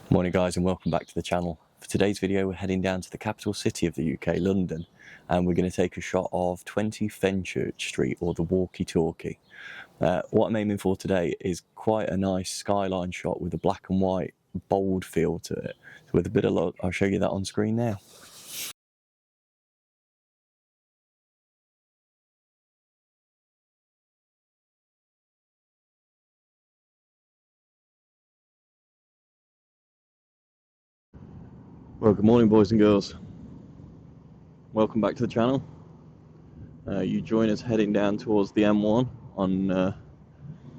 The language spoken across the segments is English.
Morning guys, and welcome back to the channel. For today's video we're heading down to the capital city of the UK, London, and we're going to take a shot of 20 Fenchurch Street, or the walkie-talkie. What I'm aiming for today is quite a nice skyline shot with a black and white bold feel to it. So with a bit of luck I'll show you that on screen now. Well, good morning boys and girls. Welcome back to the channel. You join us heading down towards the M1 on a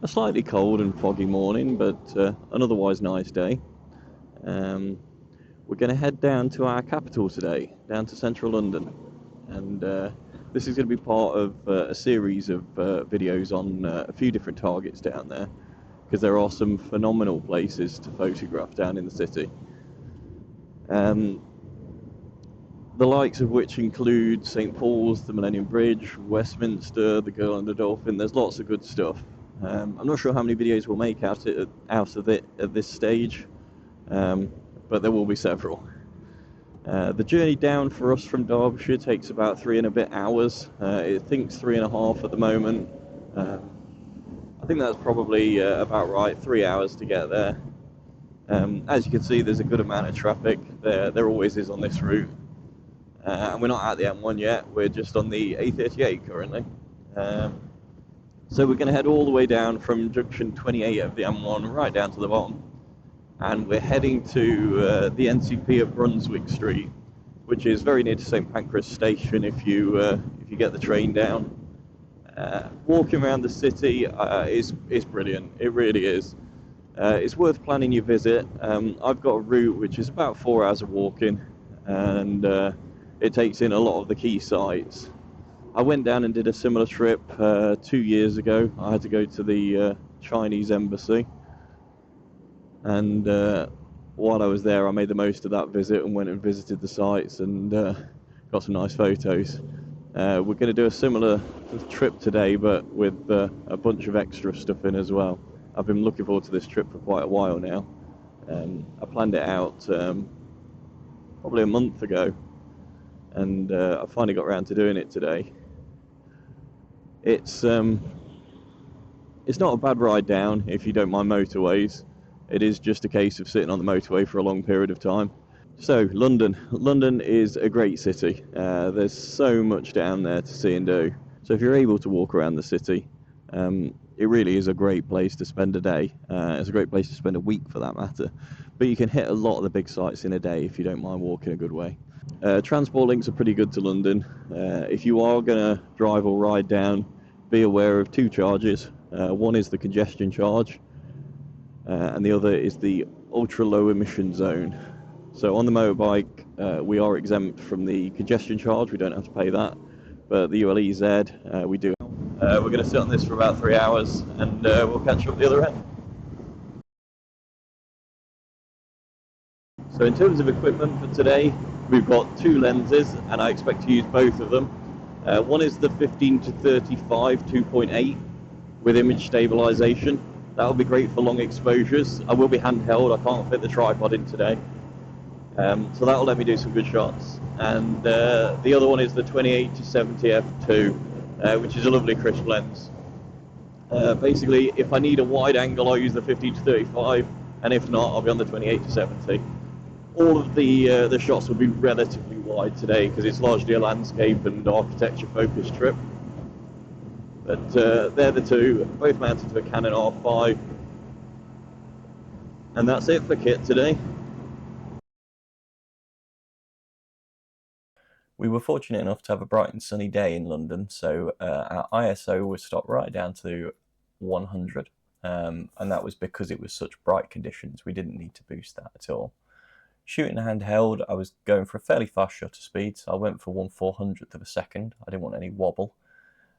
slightly cold and foggy morning, but an otherwise nice day. We're going to head down to our capital today, down to central London, and this is going to be part of a series of videos on a few different targets down there, because there are some phenomenal places to photograph down in the city. The likes of which include St Paul's, the Millennium Bridge, Westminster, the Girl and the Dolphin. There's lots of good stuff. I'm not sure how many videos we'll make out of it at this stage, but there will be several. The journey down for us from Derbyshire takes about 3 and a bit hours. It thinks 3.5 at the moment. I think that's probably about right, 3 hours to get there. As you can see, there's a good amount of traffic. There always is on this route. And we're not at the M1 yet, we're just on the A38 currently. So we're going to head all the way down from junction 28 of the M1 right down to the bottom, and we're heading to the NCP of Brunswick Street, which is very near to St Pancras Station if you get the train down. Walking around the city is brilliant, it really is. It's worth planning your visit. I've got a route which is about 4 hours of walking, and it takes in a lot of the key sites. I went down and did a similar trip 2 years ago. I had to go to the Chinese embassy, and while I was there I made the most of that visit and went and visited the sites and got some nice photos. We're going to do a similar trip today, but with a bunch of extra stuff in as well. I've been looking forward to this trip for quite a while now. I planned it out probably a month ago, and I finally got around to doing it today. It's not a bad ride down if you don't mind motorways. It is just a case of sitting on the motorway for a long period of time. So London is a great city. There's so much down there to see and do. So if you're able to walk around the city, it really is a great place to spend a day. It's a great place to spend a week for that matter. But you can hit a lot of the big sites in a day if you don't mind walking a good way. Transport links are pretty good to London. If you are going to drive or ride down, be aware of 2 charges. One is the congestion charge, and the other is the ultra low emission zone. So on the motorbike, we are exempt from the congestion charge, we don't have to pay that, but the ULEZ, we do. We're going to sit on this for about 3 hours, and we'll catch up the other end. So in terms of equipment for today, we've got 2 lenses, and I expect to use both of them. One is the 15-35 2.8 with image stabilization. That'll be great for long exposures. I will be handheld, I can't fit the tripod in today. So that'll let me do some good shots. And the other one is the 28-70 f2, which is a lovely crisp lens. Basically, if I need a wide angle, I'll use the 15-35, and if not, I'll be on the 28-70. All of the shots will be relatively wide today because it's largely a landscape and architecture focused trip. But they're the 2, both mounted to a Canon R5. And that's it for kit today. We were fortunate enough to have a bright and sunny day in London, so our ISO was stopped right down to 100. And that was because it was such bright conditions. We didn't need to boost that at all. Shooting handheld, I was going for a fairly fast shutter speed, so I went for 1/400th of a second. I didn't want any wobble.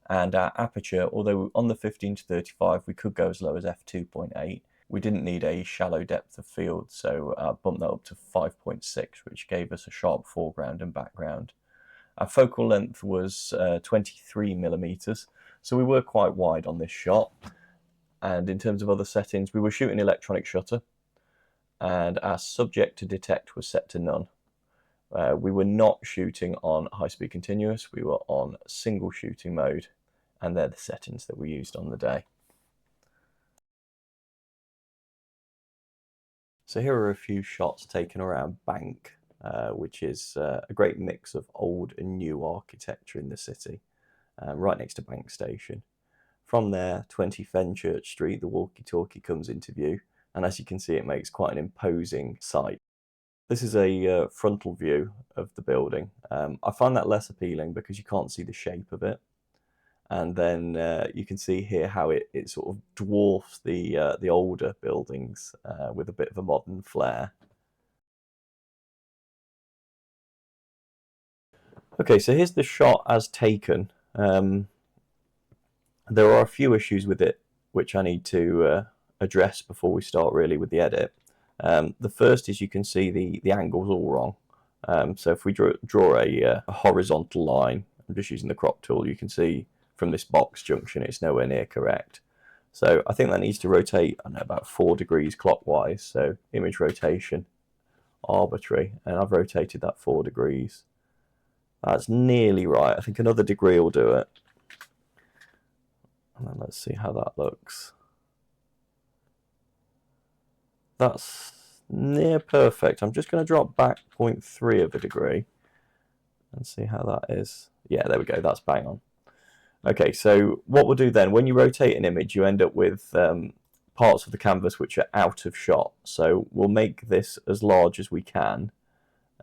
And our aperture, although on the 15-35 we could go as low as f2.8, we didn't need a shallow depth of field, so I bumped that up to 5.6, which gave us a sharp foreground and background. Our focal length was 23mm, so we were quite wide on this shot. And in terms of other settings, we were shooting electronic shutter. and our subject to detect was set to none. We were not shooting on high-speed continuous, we were on single shooting mode, and they're the settings that we used on the day. So here are a few shots taken around Bank, which is a great mix of old and new architecture in the city, right next to Bank Station. From there, 20 Fenchurch Street, the walkie-talkie comes into view, and as you can see, it makes quite an imposing sight. This is a frontal view of the building. I find that less appealing because you can't see the shape of it. And then you can see here how it sort of dwarfs the older buildings with a bit of a modern flair. Okay, so here's the shot as taken. There are a few issues with it which I need to address before we start really with the edit. The first is you can see the angle's all wrong. So if we draw a horizontal line, I'm just using the crop tool, you can see from this box junction it's nowhere near correct. So I think that needs to rotate, I don't know, about 4 degrees clockwise. So image rotation, arbitrary, and I've rotated that 4 degrees. That's nearly right. I think another degree will do it. And then let's see how that looks. That's near perfect. I'm just going to drop back 0.3 of a degree and see how that is. Yeah, there we go. That's bang on. Okay, so what we'll do then, when you rotate an image, you end up with parts of the canvas which are out of shot. So we'll make this as large as we can,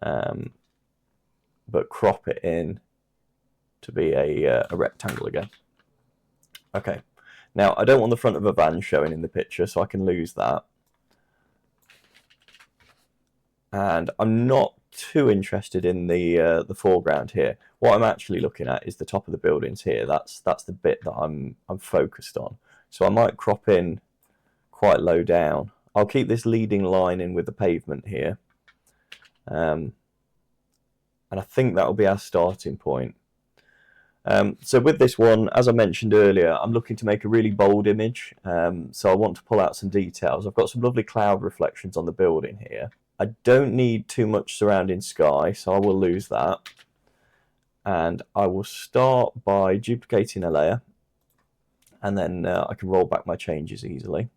but crop it in to be a rectangle again. Okay, now I don't want the front of a van showing in the picture, so I can lose that. And I'm not too interested in the foreground here. What I'm actually looking at is the top of the buildings here. That's the bit that I'm focused on. So I might crop in quite low down. I'll keep this leading line in with the pavement here, and I think that will be our starting point. So with this one, as I mentioned earlier, I'm looking to make a really bold image. So I want to pull out some details. I've got some lovely cloud reflections on the building here. I don't need too much surrounding sky, so I will lose that. And I will start by duplicating a layer, and then I can roll back my changes easily.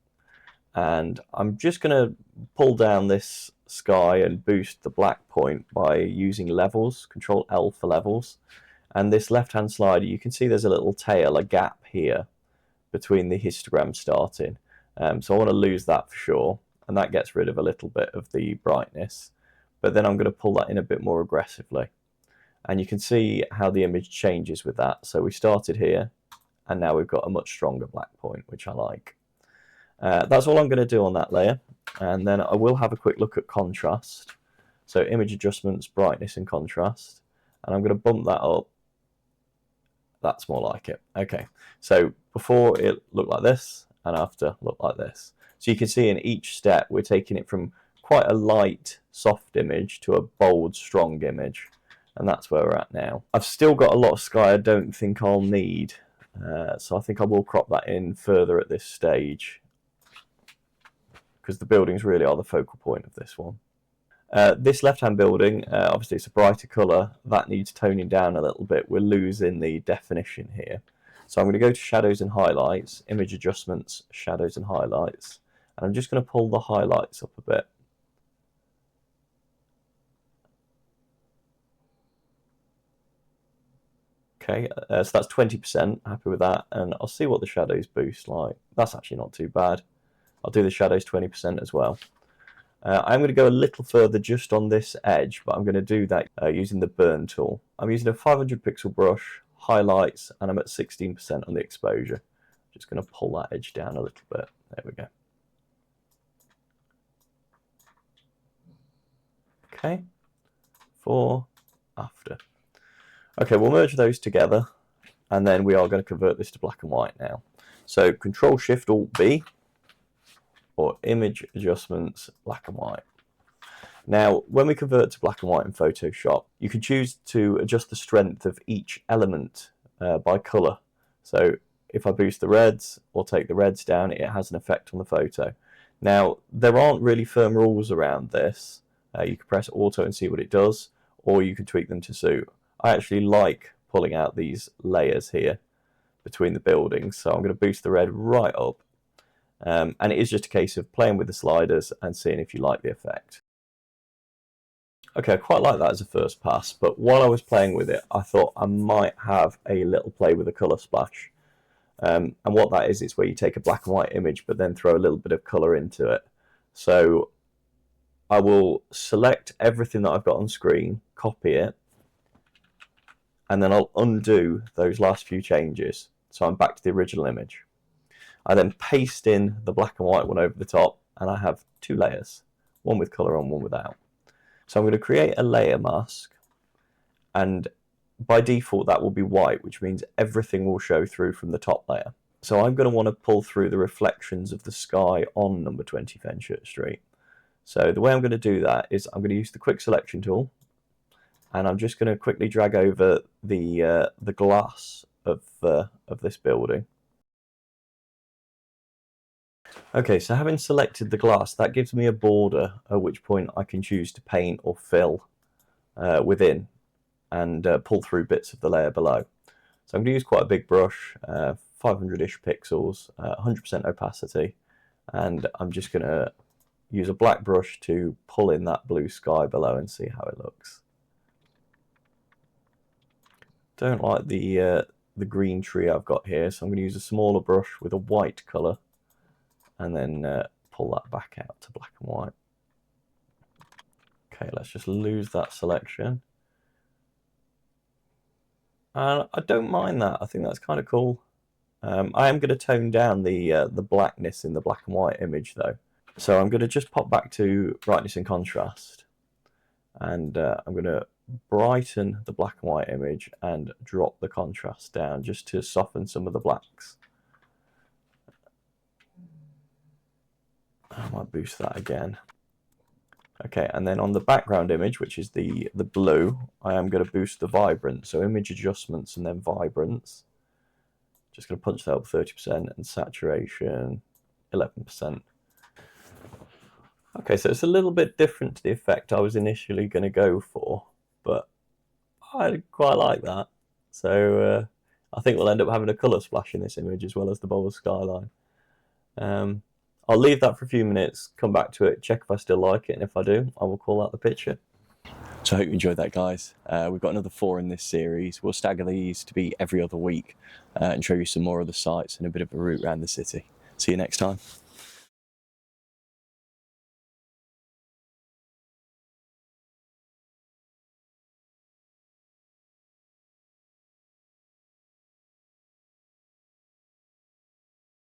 And I'm just going to pull down this sky and boost the black point by using levels, Control L for levels. And this left-hand slider, you can see there's a little tail, a gap here between the histogram starting. So I want to lose that for sure. And that gets rid of a little bit of the brightness, but then I'm going to pull that in a bit more aggressively, and you can see how the image changes with that. So we started here, and now we've got a much stronger black point, which I like. That's all I'm going to do on that layer, and then I will have a quick look at contrast. So image adjustments, brightness and contrast, and I'm going to bump that up. That's more like it. Okay, so before it looked like this, and after looked like this. So you can see in each step we're taking it from quite a light, soft image to a bold, strong image. And that's where we're at now. I've still got a lot of sky I don't think I'll need. So I think I will crop that in further at this stage, because the buildings really are the focal point of this one. This left-hand building, obviously it's a brighter colour. That needs toning down a little bit. We're losing the definition here. So I'm going to go to Shadows and Highlights, Image Adjustments, Shadows and Highlights. And I'm just going to pull the highlights up a bit. Okay, so that's 20%, happy with that. And I'll see what the shadows boost like. That's actually not too bad. I'll do the shadows 20% as well. I'm going to go a little further just on this edge, but I'm going to do that using the burn tool. I'm using a 500 pixel brush, highlights, and I'm at 16% on the exposure. Just going to pull that edge down a little bit. There we go. Okay, before, after. Okay, we'll merge those together, and then we are going to convert this to black and white now. So Control Shift Alt B, or Image Adjustments, black and white. Now, when we convert to black and white in Photoshop, you can choose to adjust the strength of each element by colour. So if I boost the reds or take the reds down, it has an effect on the photo. Now, there aren't really firm rules around this. You can press auto and see what it does, or you can tweak them to suit. I actually like pulling out these layers here between the buildings, so I'm going to boost the red right up. And it is just a case of playing with the sliders and seeing if you like the effect. Okay, I quite like that as a first pass, but while I was playing with it, I thought I might have a little play with a colour splash. And what that is, it's where you take a black and white image, but then throw a little bit of colour into it. So I will select everything that I've got on screen, copy it, and then I'll undo those last few changes. So I'm back to the original image. I then paste in the black and white one over the top, and I have two layers, one with colour on, one without. So I'm going to create a layer mask, and by default that will be white, which means everything will show through from the top layer. So I'm going to want to pull through the reflections of the sky on number 20 Fenchurch Street. So the way I'm going to do that is I'm going to use the quick selection tool, and I'm just going to quickly drag over the glass of this building. Okay, so having selected the glass, that gives me a border at which point I can choose to paint or fill within and pull through bits of the layer below. So I'm going to use quite a big brush, 500-ish pixels, 100% opacity, and I'm just going to use a black brush to pull in that blue sky below and see how it looks. Don't like the green tree I've got here, so I'm going to use a smaller brush with a white colour and then pull that back out to black and white. Okay, let's just lose that selection. And I don't mind that. I think that's kind of cool. I am going to tone down the blackness in the black and white image though. So I'm going to just pop back to brightness and contrast, and I'm going to brighten the black and white image and drop the contrast down just to soften some of the blacks. I might boost that again. Okay, and then on the background image, which is the blue, I am going to boost the vibrance. So image adjustments and then vibrance. Just going to punch that up 30% and saturation 11%. Okay, so it's a little bit different to the effect I was initially going to go for, but I quite like that. So I think we'll end up having a colour splash in this image as well as the bold skyline. I'll leave that for a few minutes, come back to it, check if I still like it, and if I do, I will call out the picture. So I hope you enjoyed that, guys. We've got another 4 in this series. We'll stagger these to be every other week and show you some more of the sites and a bit of a route around the city. See you next time.